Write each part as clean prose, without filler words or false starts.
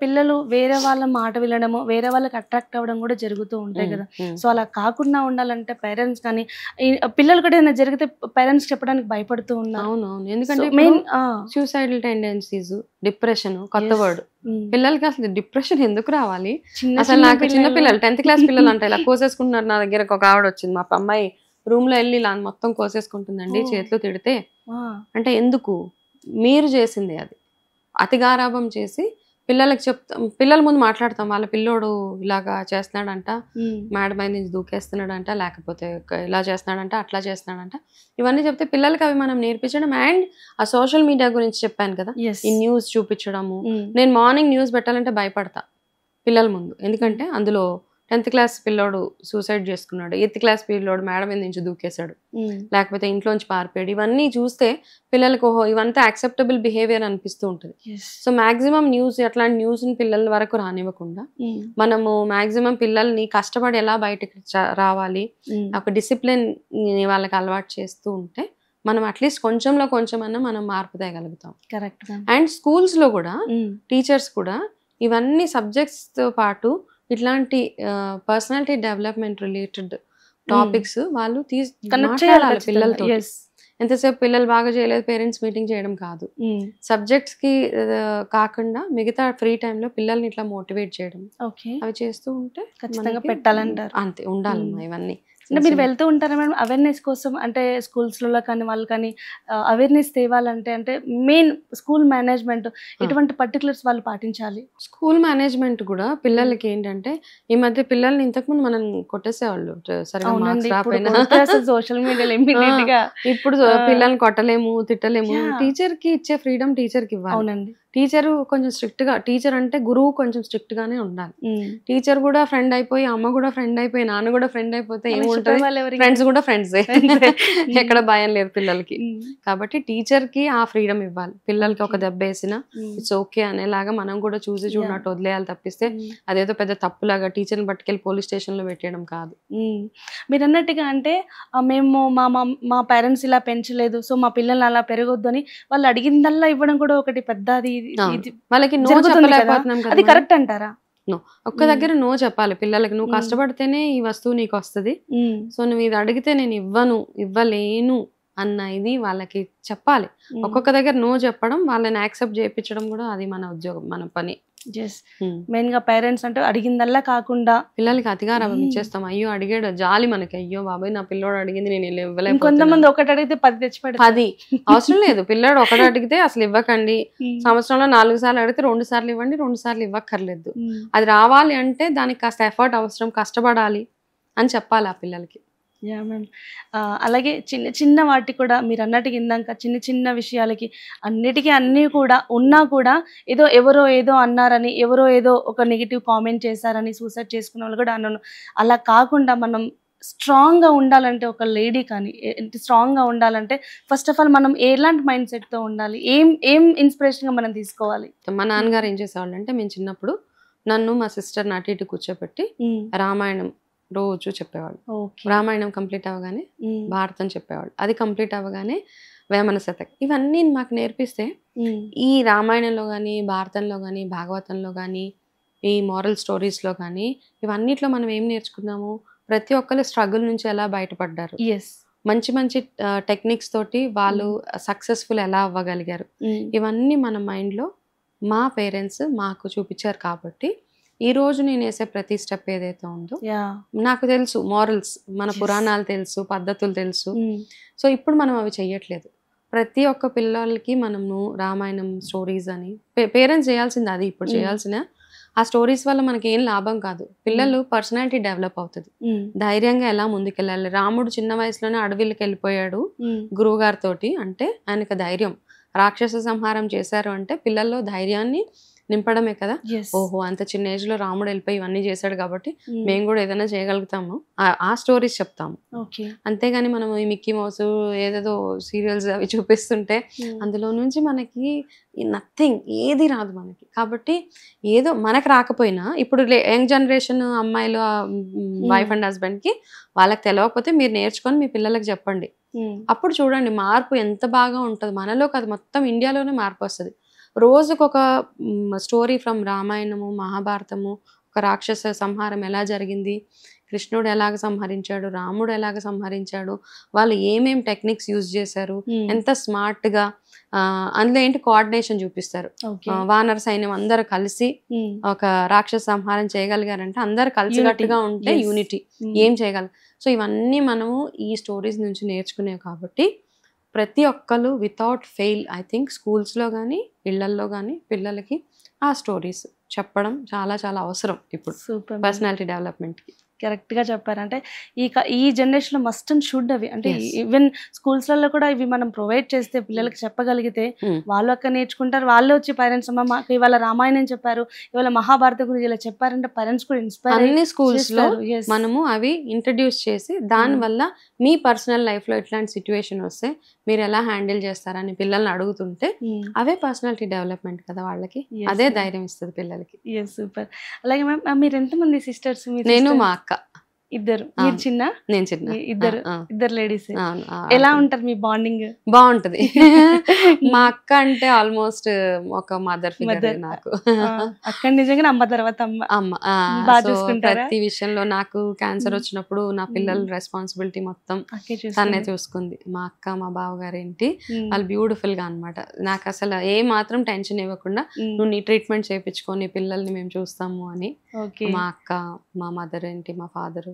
పిల్లలు వేరే వాళ్ళ మాట వినడము, వేరే వాళ్ళకి అట్రాక్ట్ అవ్వడం కూడా జరుగుతూ ఉంటాయి కదా. సో అలా కాకుండా ఉండాలంటే పేరెంట్స్ కానీ పిల్లలు కూడా ఏదైనా జరిగితే పేరెంట్స్ చెప్పడానికి భయపడుతూ ఉన్నారు. అవునవును. ఎందుకంటే మెయిన్ సూసైడల్ టెండెన్సీస్, డిప్రెషన్ కొత్త వర్డ్. పిల్లలకి అసలు డిప్రెషన్ ఎందుకు రావాలి? అసలు నాకు చిన్న పిల్లలు 10th క్లాస్ పిల్లలు అంటే ఇలా కోసేసుకుంటున్నారు. నా దగ్గరకు ఒక ఆవిడ వచ్చింది, మా అమ్మాయి రూమ్ లో వెళ్ళి ఇలా మొత్తం కోసేసుకుంటుందండి చేతులు తిడితే. అంటే ఎందుకు? మీరు చేసింది అది. అతి గారాబం చేసి పిల్లలకి చెప్తాం, పిల్లల ముందు మాట్లాడతాం వాళ్ళ పిల్లోడు ఇలాగా చేస్తున్నాడంట, మేడ మీద నుంచి దూకేస్తున్నాడంట, లేకపోతే ఇలా చేస్తున్నాడంట, అట్లా చేస్తున్నాడంట, ఇవన్నీ చెప్తే పిల్లలకి అవి మనం నేర్పించడం. అండ్ ఆ సోషల్ మీడియా గురించి చెప్పాను కదా, ఈ న్యూస్ చూపించడము. నేను మార్నింగ్ న్యూస్ పెట్టాలంటే భయపడతా పిల్లల ముందు, ఎందుకంటే అందులో 10th క్లాస్ పిల్లోడు సూసైడ్ చేసుకున్నాడు, 8th క్లాస్ పిల్లోడు మేడ మీద నుంచి దూకేశాడు, లేకపోతే ఇంట్లోంచి పారిపోయాడు, ఇవన్నీ చూస్తే పిల్లలకు ఓహో ఇవంతా యాక్సెప్టబుల్ బిహేవియర్ అనిపిస్తూ ఉంటుంది. సో మాక్సిమం న్యూస్, అట్లాంటి న్యూస్ పిల్లల వరకు రానివ్వకుండా మనము మాక్సిమం పిల్లల్ని కష్టపడి ఎలా బయటకు రావాలి, ఒక డిసిప్లిన్ వాళ్ళకి అలవాటు చేస్తూ ఉంటే మనం అట్లీస్ట్ కొంచెంలో కొంచెమన్నా మనం మార్పు తేగలుగుతాం. కరెక్ట్. అండ్ స్కూల్స్ లో కూడా టీచర్స్ కూడా ఇవన్నీ సబ్జెక్ట్స్ తో పాటు ఇట్లాంటి పర్సనాలిటీ డెవలప్మెంట్ రిలేటెడ్ టాపిక్స్ వాళ్ళు మాట్లాడాలి పిల్లలతో. ఎంతసేపు పిల్లలు బాగా చేయలేదు పేరెంట్స్ మీటింగ్ చేయడం కాదు, సబ్జెక్ట్స్ కి కాకుండా మిగతా ఫ్రీ టైంలో పిల్లల్ని ఇట్లా మోటివేట్ చేయడం, అవి చేస్తూ ఉంటే ఖచ్చితంగా పెట్టాలంటారు. అంతే ఉండాలమ్మా ఇవన్నీ. అంటే మీరు వెళ్తూ ఉంటారా మేడం అవేర్నెస్ కోసం? అంటే స్కూల్స్లో కానీ వాళ్ళు కానీ అవేర్నెస్ తేవాలంటే అంటే మెయిన్ స్కూల్ మేనేజ్మెంట్ ఎటువంటి పర్టికులర్స్ వాళ్ళు పాటించాలి? స్కూల్ మేనేజ్మెంట్ కూడా పిల్లలకి ఏంటంటే, ఈ మధ్య పిల్లల్ని ఇంతకుముందు మనం కొట్టేసేవాళ్ళు సరిగా మార్క్స్ రాకపోయినా, సోషల్ మీడియాలో ఇప్పుడు పిల్లల్ని కొట్టలేము, తిట్టలేము. టీచర్ కి ఇచ్చే ఫ్రీడమ్ టీచర్ కి ఇవ్వాలి. అవునండి. టీచర్ కొంచెం స్ట్రిక్ట్ గా, టీచర్ అంటే గురువు కొంచెం స్ట్రిక్ట్ గానే ఉండాలి. టీచర్ కూడా ఫ్రెండ్ అయిపోయి, అమ్మ కూడా ఫ్రెండ్ అయిపోయి, నాన్న కూడా ఫ్రెండ్ అయిపోతే ఏముంటది, ఫ్రెండ్స్ కూడా ఫ్రెండ్సే, ఎక్కడ భయం లేదు పిల్లలకి. కాబట్టి టీచర్ కి ఆ ఫ్రీడమ్ ఇవ్వాలి. పిల్లలకి ఒక దెబ్బ వేసినా ఇట్స్ ఓకే అనేలాగా మనం కూడా చూసి చూడనట్టు వదిలేయాలి తప్పిస్తే అదేదో పెద్ద తప్పులాగా టీచర్ని పట్టుకెళ్ళి పోలీస్ స్టేషన్ లో పెట్టేయడం కాదు. మీరు అన్నట్టుగా అంటే మేము మా పేరెంట్స్ ఇలా పెంచలేదు, సో మా పిల్లల్ని అలా పెరగొద్దు అని వాళ్ళు అడిగిందల్లా ఇవ్వడం కూడా ఒకటి పెద్ద వాళ్ళకి నో చెప్పలేకపోతున్నాం కదా. అది కరెక్ట్ అంటారా? నో, ఒక్క దగ్గర నో చెప్పాలి పిల్లలకి. నువ్వు కష్టపడితేనే ఈ వస్తువు నీకు వస్తుంది, సో నువ్వు ఇది అడిగితే నేను ఇవ్వలేను అన్న ఇది వాళ్ళకి చెప్పాలి. ఒక్కొక్క దగ్గర నో చెప్పడం, వాళ్ళని యాక్సెప్ట్ చేయించడం కూడా అది మన ఉద్యోగం, మన పని. మెయిన్ గా పేరెంట్స్ అంటే అడిగిందల్లా కాకుండా పిల్లలకి అతిగా రవం ఇచ్చేస్తాం. అయ్యో అడిగాడు జాలి మనకి, అయ్యో బాబాయ్ నా పిల్లోడు అడిగింది నేను ఇవ్వలేను. కొంతమంది ఒకటి అడిగితే 10 తెచ్చి పెడతారు. 10 అవసరం లేదు, పిల్లోడు ఒకటి అడిగితే అసలు ఇవ్వకండి. సంవత్సరంలో 4 సార్లు అడిగితే 2 సార్లు ఇవ్వండి, 2 సార్లు ఇవ్వక్కర్లేదు. అది రావాలి అంటే దానికి కాస్త ఎఫర్ట్ అవసరం, కష్టపడాలి అని చెప్పాలి ఆ పిల్లలకి. అలాగే చిన్న చిన్న వాటికి కూడా మీరు అన్నట్టుగా ఇందాక చిన్న చిన్న విషయాలకి అన్నిటికీ అన్నీ కూడా ఉన్నా కూడా ఎవరో ఏదో అన్నారని, ఎవరో ఏదో ఒక నెగిటివ్ కామెంట్ చేశారని సూసైడ్ చేసుకున్న వాళ్ళు కూడా అన్నాను. అలా కాకుండా మనం స్ట్రాంగ్గా ఉండాలంటే, ఒక లేడీ కానీ స్ట్రాంగ్గా ఉండాలంటే ఫస్ట్ ఆఫ్ ఆల్ మనం ఎలాంటి మైండ్ సెట్తో ఉండాలి, ఏం ఇన్స్పిరేషన్గా మనం తీసుకోవాలి? మా నాన్నగారు ఏం చేసేవాళ్ళు అంటే, మేము చిన్నప్పుడు నన్ను మా సిస్టర్ని అటు ఇటు కూర్చోబెట్టి రామాయణం రోజు చెప్పేవాళ్ళు. రామాయణం కంప్లీట్ అవ్వగానే భారతం చెప్పేవాళ్ళు, అది కంప్లీట్ అవ్వగానే వేమన శతకం. ఇవన్నీ మాకు నేర్పిస్తే ఈ రామాయణంలో కానీ, భారతంలో కానీ, భాగవతంలో కానీ, ఈ మోరల్ స్టోరీస్లో కానీ, ఇవన్నిట్లో మనం ఏం నేర్చుకున్నాము? ప్రతి ఒక్కరు స్ట్రగుల్ నుంచి ఎలా బయటపడ్డారు, మంచి మంచి టెక్నిక్స్ తోటి వాళ్ళు సక్సెస్ఫుల్ ఎలా అవ్వగలిగారు, ఇవన్నీ మన మైండ్లో మా పేరెంట్స్ మాకు చూపించారు. కాబట్టి ఈ రోజు నేను వేసే ప్రతి స్టెప్ ఏదైతే ఉందో నాకు తెలుసు, మోరల్స్ మన పురాణాలు తెలుసు, పద్ధతులు తెలుసు. సో ఇప్పుడు మనం అవి చెయ్యట్లేదు. ప్రతి ఒక్క పిల్లలకి మనము రామాయణం స్టోరీస్ అని పేరెంట్స్ చేయాల్సింది, అది ఇప్పుడు చేయాల్సిన. ఆ స్టోరీస్ వల్ల మనకి ఏం లాభం కాదు, పిల్లలు పర్సనాలిటీ డెవలప్ అవుతుంది, ధైర్యంగా ఎలా ముందుకెళ్ళాలి. రాముడు చిన్న వయసులోనే అడవిలోకి వెళ్ళిపోయాడు గురువు గారితోటి అంటే ఆయనకు ధైర్యం. రాక్షస సంహారం చేశారు అంటే పిల్లల్లో ధైర్యాన్ని నింపడమే కదా. ఓహో అంత చిన్న ఏజ్ లో రాముడు వెళ్ళిపోయి ఇవన్నీ చేశాడు కాబట్టి మేము కూడా ఏదైనా చేయగలుగుతాము, ఆ స్టోరీస్ చెప్తాము. అంతేగాని మనం ఈ మిక్కీ మౌస్ ఏదేదో సీరియల్స్ అవి చూపిస్తుంటే అందులో నుంచి మనకి నథింగ్, ఏది రాదు మనకి. కాబట్టి ఏదో మనకు రాకపోయినా ఇప్పుడు యంగ్ జనరేషన్ అమ్మాయిలు వైఫ్ అండ్ హస్బెండ్ కి వాళ్ళకి తెలియకపోతే మీరు నేర్చుకొని మీ పిల్లలకి చెప్పండి. అప్పుడు చూడండి మార్పు ఎంత బాగా ఉంటుంది మనలో కాదు, మొత్తం ఇండియాలోనే మార్పు వస్తుంది. రోజుకొక స్టోరీ ఫ్రమ్ రామాయణము, మహాభారతము, ఒక రాక్షస సంహారం ఎలా జరిగింది, కృష్ణుడు ఎలాగ సంహరించాడు, రాముడు ఎలాగ సంహరించాడు, వాళ్ళు ఏమేం టెక్నిక్స్ యూజ్ చేశారు, ఎంత స్మార్ట్గా, అందులో ఏంటి కోఆర్డినేషన్ చూపిస్తారు. వానర సైన్యం అందరు కలిసి ఒక రాక్షస సంహారం చేయగలిగారంటే అందరు కలిసికట్టుగా ఉంటే యూనిటీ ఏం చేయగలరు. సో ఇవన్నీ మనము ఈ స్టోరీస్ నుంచి నేర్చుకునేవి కాబట్టి ప్రతి ఒక్కరు వితౌట్ ఫెయిల్ ఐ థింక్ స్కూల్స్లో కానీ ఇళ్లల్లో కానీ పిల్లలకి ఆ స్టోరీస్ చెప్పడం చాలా చాలా అవసరం ఇప్పుడు పర్సనాలిటీ డెవలప్మెంట్కి. కరెక్ట్గా చెప్పారు. అంటే ఈ జనరేషన్లో మస్ట్ అండ్ షుడ్ అవి అంటే ఈవెన్ స్కూల్స్లలో కూడా ఇవి మనం ప్రొవైడ్ చేస్తే పిల్లలకి చెప్పగలిగితే వాళ్ళు అక్కడ నేర్చుకుంటారు. వాళ్ళే వచ్చి పేరెంట్స్ అమ్మ మాకు ఇవాళ రామాయణం చెప్పారు, ఇవాళ మహాభారత గురించి ఇలా చెప్పారంటే పేరెంట్స్ కూడా ఇన్స్పైర్. అన్ని స్కూల్స్లో మనము అవి ఇంట్రడ్యూస్ చేసి దానివల్ల మీ పర్సనల్ లైఫ్లో ఇట్లాంటి సిచ్యువేషన్ వస్తే మీరు ఎలా హ్యాండిల్ చేస్తారని పిల్లల్ని అడుగుతుంటే అవే పర్సనాలిటీ డెవలప్మెంట్ కదా వాళ్ళకి, అదే ధైర్యం ఇస్తుంది పిల్లలకి. సూపర్. అలాగే మ్యామ్ మీరు ఎంతమంది సిస్టర్స్? నేను మా అక్క ఇద్దరు. మీరు చిన్న? నేను చిన్న. ఇద్దరు లేడీస్. ఎలా ఉంటారు మీ బాండింగ్? బాగుంటది. మా అక్క అంటే ఆల్మోస్ట్ ఒక మదర్ ఫిగర్ నాకు. అక్క నిజంగా అమ్మ తర్వాత అమ్మ. ప్రతి విషయంలో నాకు క్యాన్సర్ వచ్చినప్పుడు నా పిల్లల రెస్పాన్సిబిలిటీ మొత్తం తనే చూసుకుంది. మా అక్క మా బావగారు ఏంటి వాళ్ళు బ్యూటిఫుల్ గా అన్నమాట. నాకు అసలు ఏ మాత్రం టెన్షన్ ఇవ్వకుండా నువ్వు నీ ట్రీట్మెంట్ చేయించుకొని పిల్లల్ని మేము చూస్తాము అని మా అక్క మా మదర్ ఏంటి మా ఫాదర్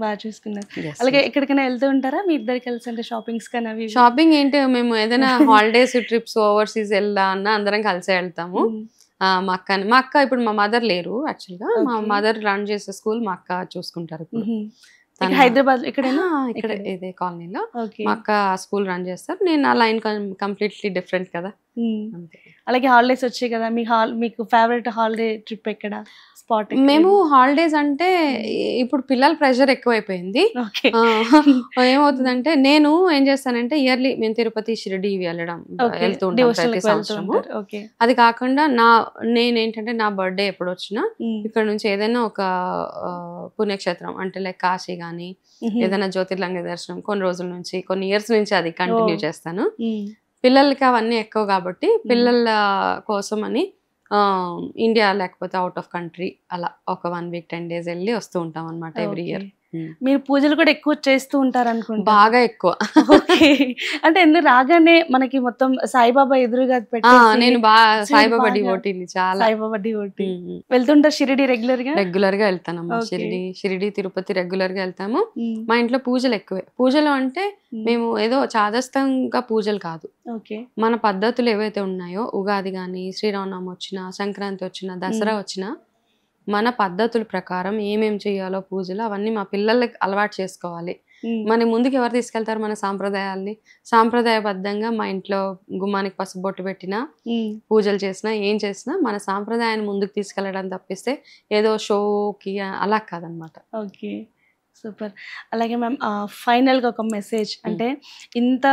బాగా చూసుకున్నారు. అలాగే ఎక్కడికైనా వెళ్తూ ఉంటారా మీ ఇద్దరు కలిసి? అంటే షాపింగ్స్ కానీ అవి? షాపింగ్ ఏంటి మేము ఏదైనా హాలిడేస్ ట్రిప్స్ ఓవర్సీస్ వెళ్దా అన్న అందరం కలిసి వెళ్తాము. మా అక్క ఇప్పుడు మా మదర్ లేరు యాక్చువల్గా, మా మదర్ రన్ చేసే స్కూల్ మా అక్క చూసుకుంటారు. హైదరాబాద్ ఇక్కడైనా? ఇక్కడ ఇదే కాలనీలో మా అక్క స్కూల్ రన్ చేస్తారు. నేను ఆ లైన్ కంప్లీట్లీ డిఫరెంట్ కదా. అలాగే హాలిడేస్ వచ్చాయి కదా, మీకు ఫేవరెట్ హాలిడే ట్రిప్ ఎక్కడ స్పాట్? మేము హాలిడేస్ అంటే ఇప్పుడు పిల్లల ప్రెషర్ ఎక్కువైపోయింది. ఏమవుతుందంటే నేను ఏం చేస్తానంటే ఇయర్లీ మేము తిరుపతి షిరిడి వెళ్తూ ఉంటాం ప్రతి సంవత్సరము. అది కాకుండా నేనేంటంటే నా బర్త్డే ఎప్పుడు వచ్చినా ఇక్కడ నుంచి ఏదైనా ఒక పుణ్యక్షేత్రం అంటే లైక్ కాశీ గానీ ఏదైనా జ్యోతిర్లింగ దర్శనం కొన్ని రోజుల నుంచి కొన్ని ఇయర్స్ నుంచి అది కంటిన్యూ చేస్తాను. పిల్లలకి అవన్నీ ఎక్కువ కాబట్టి పిల్లల కోసం అని ఇండియా లేకపోతే అవుట్ ఆఫ్ కంట్రీ అలా ఒక 1 వీక్ 10 days వెళ్ళి వస్తూ ఉంటాం అనమాట ఎవ్రీ ఇయర్. మీరు పూజలు కూడా ఎక్కువ చేస్తూ ఉంటారు అనుకుంటా? బాగా ఎక్కువ. అంటే ఎందుకు రాగానే మనకి మొత్తం సాయిబాబా ఎదురుగా పెట్టి నేను బాగా సాయిబాబా డివోటీని, చాలా సాయిబాబా డివోటీ. వెళ్తుంటారు షిరిడి రెగ్యులర్ గా వెళ్తానమ్మా. షిరిడి తిరుపతి రెగ్యులర్ గా వెళ్తాము. మా ఇంట్లో పూజలు ఎక్కువే. పూజలు అంటే మేము ఏదో చాదస్తంగా పూజలు కాదు, మన పద్ధతులు ఏవైతే ఉన్నాయో ఉగాది గాని శ్రీరామనవమి వచ్చినా సంక్రాంతి వచ్చినా దసరా వచ్చినా మన పద్ధతుల ప్రకారం ఏమేం చేయాలో పూజలు అవన్నీ మా పిల్లలకి అలవాటు చేసుకోవాలి. మన ముందుకు ఎవరు తీసుకెళ్తారు మన సాంప్రదాయాల్ని? సాంప్రదాయబద్ధంగా మా ఇంట్లో గుమ్మానికి పసుపు బొట్టు పెట్టినా పూజలు చేసినా ఏం చేసినా మన సాంప్రదాయాన్ని ముందుకు తీసుకెళ్ళడం తప్పిస్తే ఏదో షోకి అలా కాదనమాట. Okay, super. అలాగే మ్యామ్ ఫైనల్గా ఒక మెసేజ్, అంటే ఇంత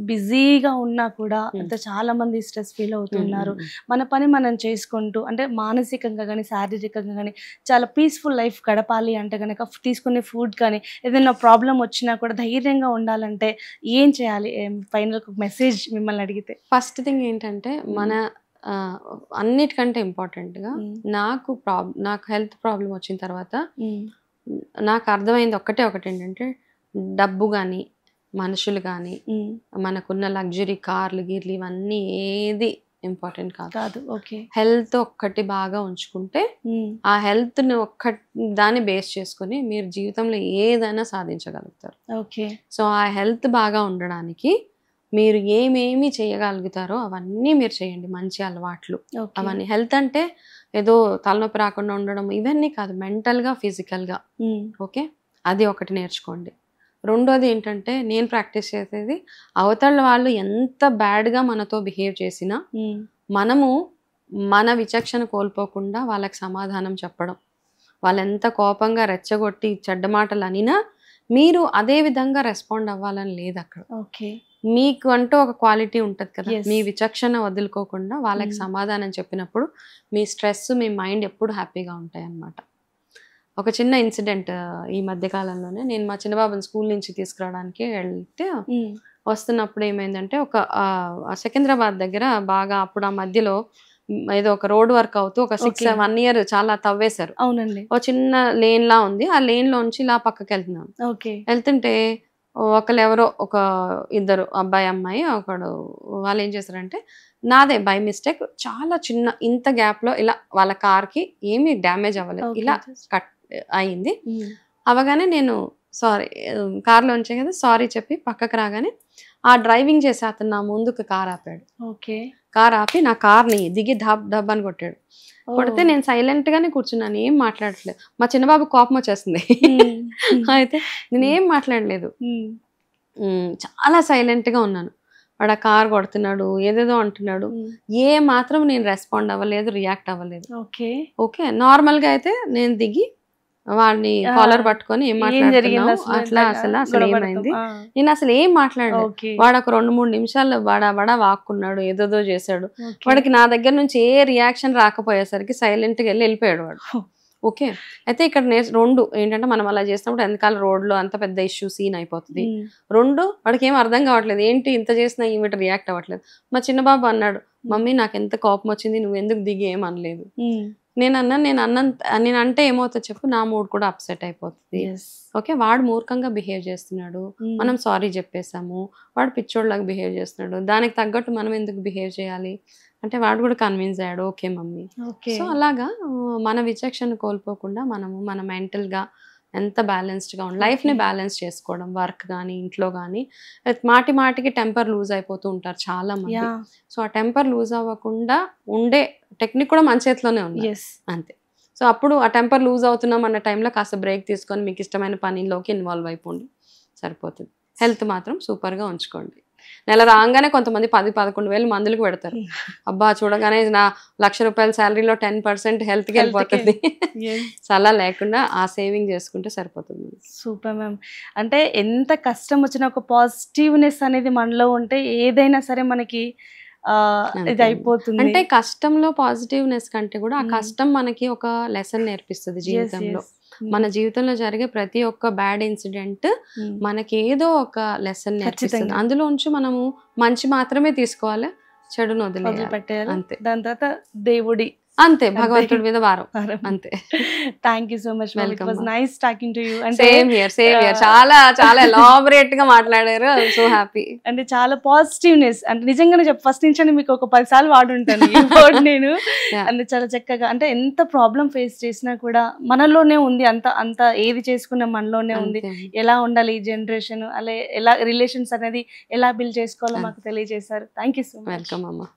బిజీగా ఉన్నా కూడా అంటే చాలా మంది స్ట్రెస్ ఫీల్ అవుతున్నారు. మన పని మనం చేసుకుంటూ అంటే మానసికంగా కానీ శారీరకంగా కానీ చాలా పీస్ఫుల్ లైఫ్ గడపాలి అంటే కనుక తీసుకునే ఫుడ్ కానీ ఏదైనా ప్రాబ్లం వచ్చినా కూడా ధైర్యంగా ఉండాలంటే ఏం చేయాలి? ఫైనల్ ఒక మెసేజ్ మిమ్మల్ని అడిగితే. ఫస్ట్ థింగ్ ఏంటంటే మన అన్నిటికంటే ఇంపార్టెంట్గా నాకు హెల్త్ ప్రాబ్లం వచ్చిన తర్వాత నాకు అర్థమైంది ఒకటి ఏంటంటే డబ్బు కానీ మనుషులు కానీ మనకున్న లగ్జరీ కార్లు గీర్లు ఇవన్నీ ఏది ఇంపార్టెంట్ కాదు. హెల్త్ ఒక్కటి బాగా ఉంచుకుంటే ఆ హెల్త్ ని దాన్ని బేస్ చేసుకుని మీరు జీవితంలో ఏదైనా సాధించగలుగుతారు. సో ఆ హెల్త్ బాగా ఉండడానికి మీరు ఏమేమి చేయగలుగుతారో అవన్నీ మీరు చేయండి. మంచి అలవాట్లు అవన్నీ. హెల్త్ అంటే ఏదో తలనొప్పి రాకుండా ఉండడం ఇవన్నీ కాదు, మెంటల్గా ఫిజికల్గా. ఓకే, అది ఒకటి నేర్చుకోండి. రెండోది ఏంటంటే నేను ప్రాక్టీస్ చేసేది అవతల వాళ్ళు ఎంత బ్యాడ్గా మనతో బిహేవ్ చేసినా మనము మన విచక్షణ కోల్పోకుండా వాళ్ళకి సమాధానం చెప్పడం. వాళ్ళు ఎంత కోపంగా రెచ్చగొట్టి చెడ్డ మాటలు అనినా మీరు అదే విధంగా రెస్పాండ్ అవ్వాలని లేదు అక్కడ. మీకు అంటూ ఒక క్వాలిటీ ఉంటుంది కదా, మీ విచక్షణ వదులుకోకుండా వాళ్ళకి సమాధానం చెప్పినప్పుడు మీ స్ట్రెస్ మీ మైండ్ ఎప్పుడు హ్యాపీగా ఉంటాయి అన్నమాట. ఒక చిన్న ఇన్సిడెంట్ ఈ మధ్య కాలంలోనే నేను మా చిన్న బాబుని స్కూల్ నుంచి తీసుకురావడానికి వెళ్తే వస్తున్నప్పుడు ఏమైందంటే ఒక సికింద్రాబాద్ దగ్గర బాగా అప్పుడు ఆ మధ్యలో ఏదో ఒక రోడ్ వర్క్ అవుతూ ఒక 1 year చాలా తవ్వేశారు. అవునండి. ఒక చిన్న లేన్ లా ఉంది. ఆ లేన్ లోంచి ఇలా పక్కకి వెళ్తున్నాను. వెళ్తుంటే ఎవరో ఒక ఇద్దరు అబ్బాయి అమ్మాయి ఒకడు వాళ్ళు ఏం చేశారంటే నాదే బై మిస్టేక్ చాలా చిన్న ఇంత గ్యాప్ లో ఇలా వాళ్ళ కార్ కి ఏమీ డ్యామేజ్ అవ్వలేదు, ఇలా కట్ అయింది. అవగానే నేను సారీ కార్లో ఉంచే కదా సారీ చెప్పి పక్కకు రాగానే ఆ డ్రైవింగ్ చేసే అతను నా ముందుకు కార్ ఆపాడు. కార్ ఆపి నా కార్ని దిగి డబ్ అని కొట్టాడు. కొడితే నేను సైలెంట్ గానే కూర్చున్నాను, ఏం మాట్లాడట్లేదు. మా చిన్నబాబు కోపం వచ్చేస్తుంది. అయితే నేనేం మాట్లాడలేదు, చాలా సైలెంట్ గా ఉన్నాను. వాడు ఆ కార్ కొడుతున్నాడు, ఏదేదో అంటున్నాడు. ఏ మాత్రం నేను రెస్పాండ్ అవ్వలేదు, రియాక్ట్ అవ్వలేదు. ఓకే నార్మల్ గా అయితే నేను దిగి వాడిని కాలర్ పట్టుకొని ఏం మాట్లాడుతున్నావు అట్లా అసలు ఏమైంది, నేను అసలు ఏం మాట్లాడలేదు. వాడు ఒక 2-3 నిమిషాలు బడా వాక్కున్నాడు, ఏదేదో చేశాడు. వాడికి నా దగ్గర నుంచి ఏ రియాక్షన్ రాకపోయేసరికి సైలెంట్ గా వెళ్ళిపోయాడు వాడు. ఓకే అయితే ఇక్కడ 2 ఏంటంటే మనం అలా చేసినప్పుడు వెనకాల రోడ్ లో అంత పెద్ద ఇష్యూ సీన్ అయిపోతుంది. 2 వాడికి ఏం అర్థం కావట్లేదు, ఏంటి ఇంత చేసినా ఈమె రియాక్ట్ అవ్వట్లేదు. మా చిన్న బాబు అన్నాడు, మమ్మీ నాకు ఎంత కోపం వచ్చింది, నువ్వు ఎందుకు దిగి ఏమనలేదు. నేను అంటే ఏమవుతుంది చెప్పు, నా మూడ్ కూడా అప్సెట్ అయిపోతుంది. ఓకే వాడు మూర్ఖంగా బిహేవ్ చేస్తున్నాడు, మనం సారీ చెప్పేసాము. వాడు పిచ్చోడ్లాగా బిహేవ్ చేస్తున్నాడు, దానికి తగ్గట్టు మనం ఎందుకు బిహేవ్ చేయాలి అంటే వాడు కూడా కన్విన్స్ అయ్యాడు, ఓకే మమ్మీ. సో అలాగా మన విచక్షణ కోల్పోకుండా మనము మన మెంటల్ గా ఎంత బ్యాలెన్స్డ్ గా ఉండి లైఫ్ ని బ్యాలెన్స్ చేసుకోవడం, వర్క్ కానీ ఇంట్లో కానీ. మాటికి టెంపర్ లూజ్ అయిపోతూ ఉంటారు చాలా మంది. సో ఆ టెంపర్ లూజ్ అవ్వకుండా ఉండే టెక్నిక్ కూడా మన చేతిలోనే ఉంది అంతే. సో అప్పుడు ఆ టెంపర్ లూజ్ అవుతున్నాం అన్న టైంలో కాస్త బ్రేక్ తీసుకొని మీకు ఇష్టమైన పనిలోకి ఇన్వాల్వ్ అయిపోండి, సరిపోతుంది. హెల్త్ మాత్రం సూపర్ గా ఉంచుకోండి. నెల రాగానే కొంతమంది 10-11 వేలు మందులకు పెడతారు. అబ్బా చూడగానే నా ₹1,00,000 శాలరీలో 10% హెల్త్ కి వెళ్ళిపోతుంది. అలా లేకుండా ఆ సేవింగ్ చేసుకుంటే సరిపోతుంది. Super ma'am. అంటే ఎంత కష్టం వచ్చినా ఒక పాజిటివ్నెస్ అనేది మనలో ఉంటే ఏదైనా సరే మనకి ఇది అయిపోతుంది. అంటే కష్టంలో పాజిటివ్నెస్ కంటే కూడా ఆ కష్టం మనకి ఒక లెసన్ నేర్పిస్తుంది జీవితంలో. మన జీవితంలో జరిగే ప్రతి ఒక్క బ్యాడ్ ఇన్సిడెంట్ మనకి ఏదో ఒక లెసన్ నేర్పిస్తుంది. అందులోంచి మనము మంచి మాత్రమే తీసుకోవాలి, చెడును వదిలేయాలి అంతే. దాని తర్వాత దేవుడి అంతే, భగవంతుడి మీద వారం అంతే. Thank you so much. Welcome. It was nice talking to you. Same here చాలా ఎలాబరేట్ గా మాట్లాడారు. So happy. అంటే చాలా పాజిటివ్నెస్, అంటే నిజంగానే ఫస్ట్ నుంచి మీకు ఒక 10 సార్లు వాడుంటాను ఈ వర్డ్ నేను. అంటే చాలా చక్కగా, అంటే ఎంత ప్రాబ్లం ఫేస్ చేసినా కూడా మనలోనే ఉంది, అంత ఏది చేసుకున్నా మనలోనే ఉంది. ఎలా ఉండాలి ఈ జనరేషన్, అలా ఎలా రిలేషన్స్ అనేది ఎలా బిల్డ్ చేసుకోవాలో మాకు తెలియజేశారు. Thank you so much. Welcome అమ్మా.